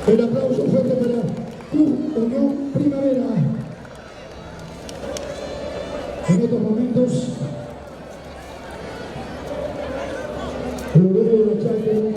El aplauso fuerte para Club Unión Primavera. En estos momentos, Rodrigo de los Chacos.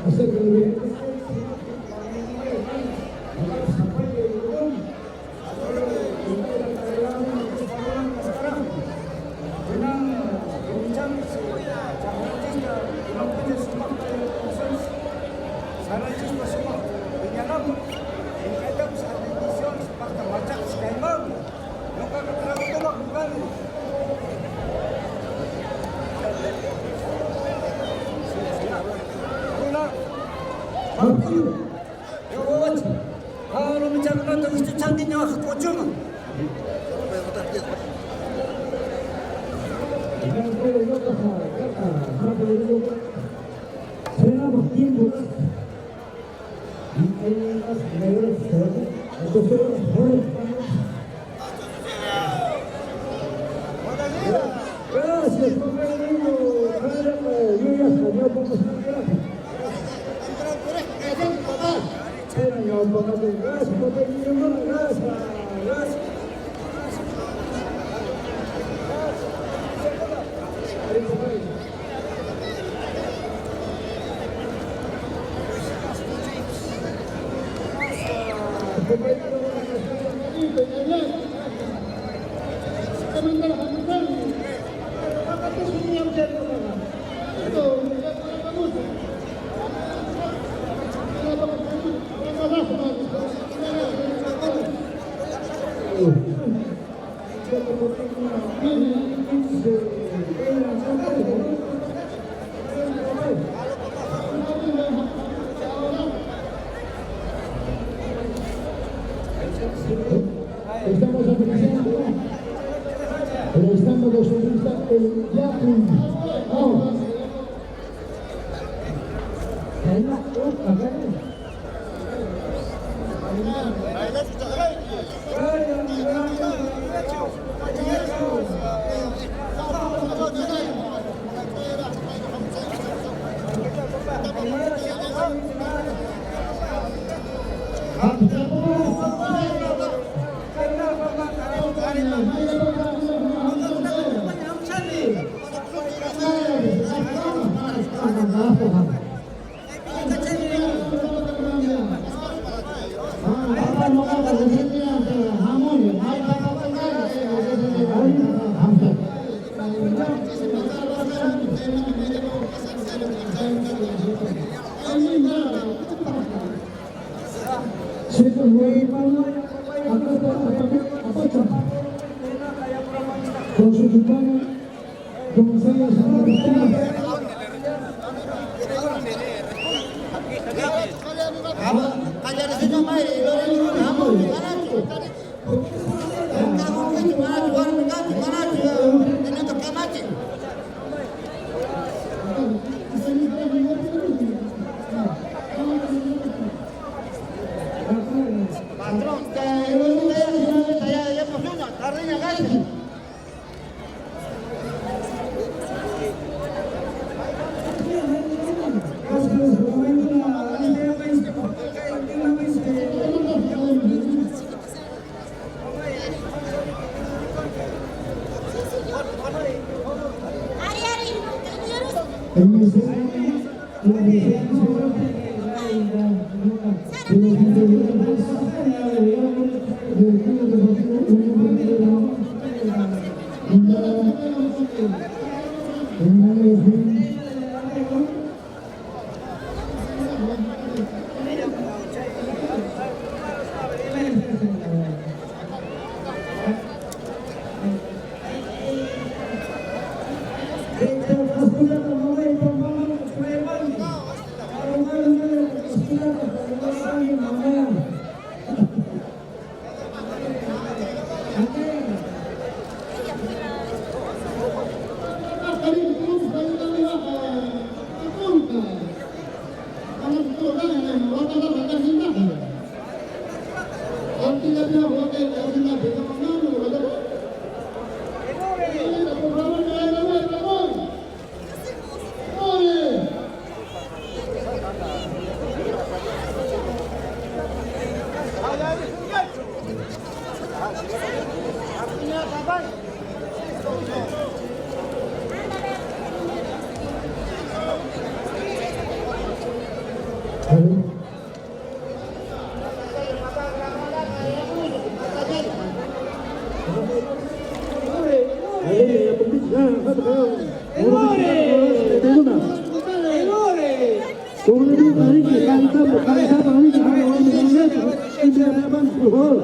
Acércate bien. Kalau bicara tentang istri cantiknya kocok. Estamos apreciando el estando de solista el Yapun. Con su sultana, González San Agustín. por favor.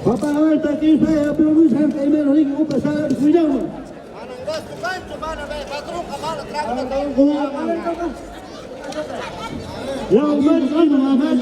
Bapak awal tadi saya belum bisa kami lagi pasal sujud. Ya umat kan Muhammad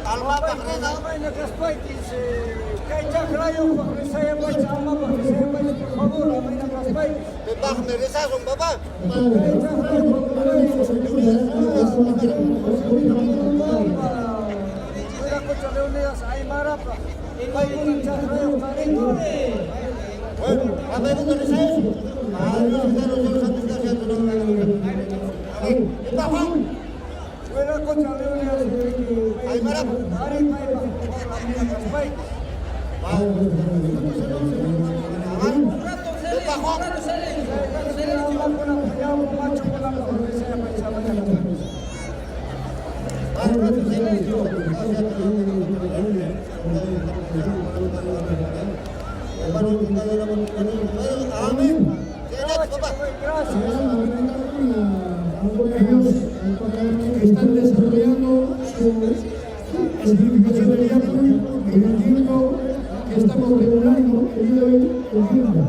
Alma Pakrena. Bebak meresa sung baba. Apa itu dari saya? Ay marap. Amin. Están desarrollando su certificación de diácono en el tiempo que estamos regulando el día de hoy el tiempo.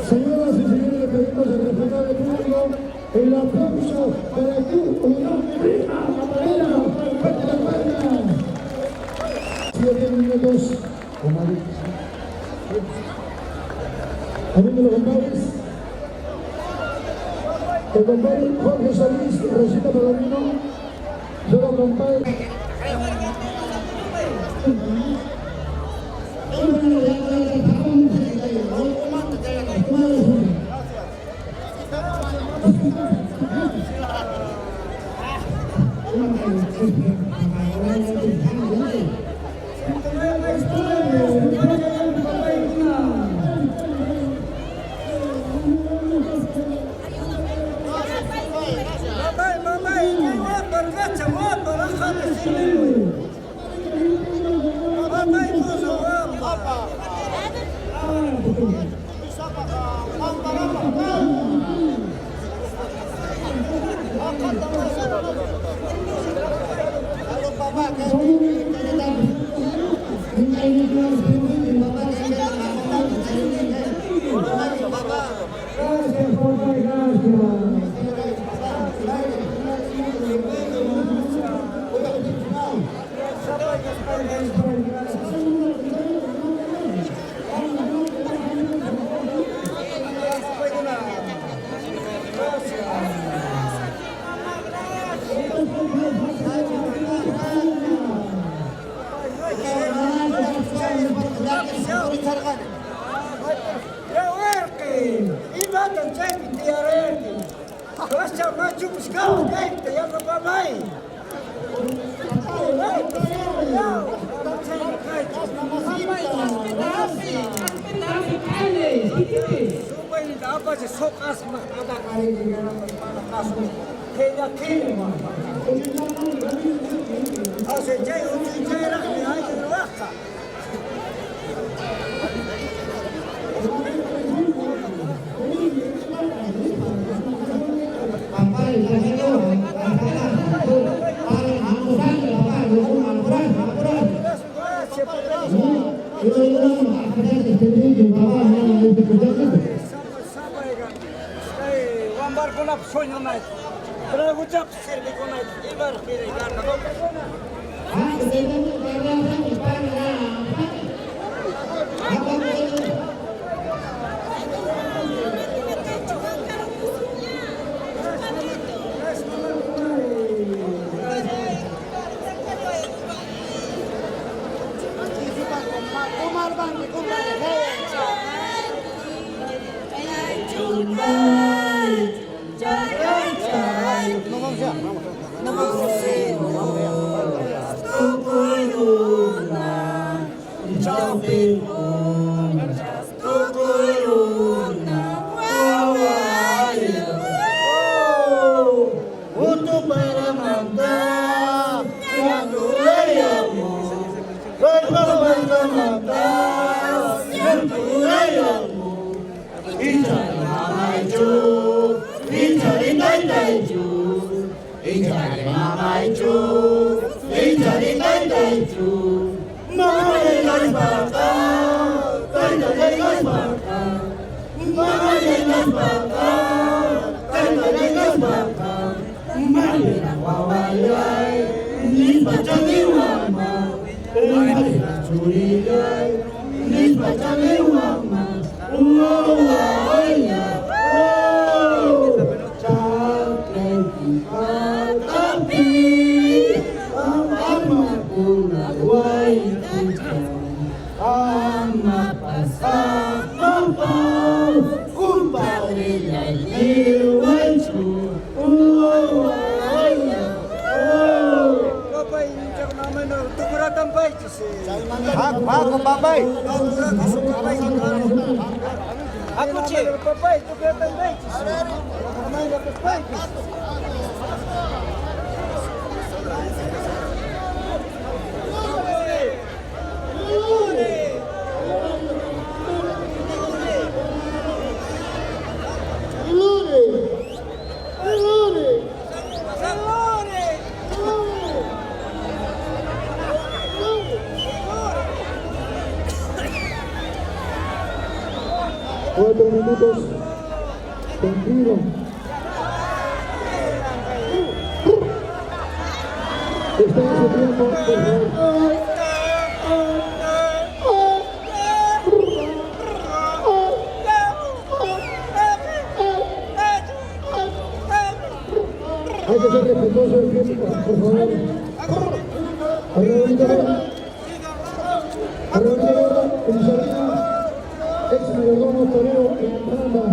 Señoras y señores, le pedimos al respetable público el aplauso para el Club Unión Prima Mamadera. ¡Fuerte la palma! 7 minutos. Amigos los compadres, el compadre Jorge Solís, Rosita Palomino, yo los compadres. Gracias. Sabaygan. Wambar konap soynamay. Bırak uçap serbi konay. İbar kere yardım. Untuk para mantap yang durayamu, bersama mantap yang durayamu. Ijari mamaju, ijari tandaju, ijari mamaju, ijari tandaju. Mamai las bakal, tandai las bakal. Mamai las bakal, tandai las bakal. Malera wawalai, nisbachangi wama. Malera churigai, nisbachangi wama. Wawaya, cakep tapi ama kuna wai ama pasang papau kumpare lai wancu. Bapak ini jangan namanya tukuran tampai sih. Aku babai. Aku cek. Bapak itu kelihatan baik sih. Namanya bapak baik. Cuatro minutos cumplido. Está en su tiempo, por favor. Hay que ser respetuoso del tiempo, por favor. Arreglito, Elizabeth, ex mayordomo torero en Branda.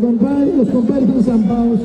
los compadres están zampados.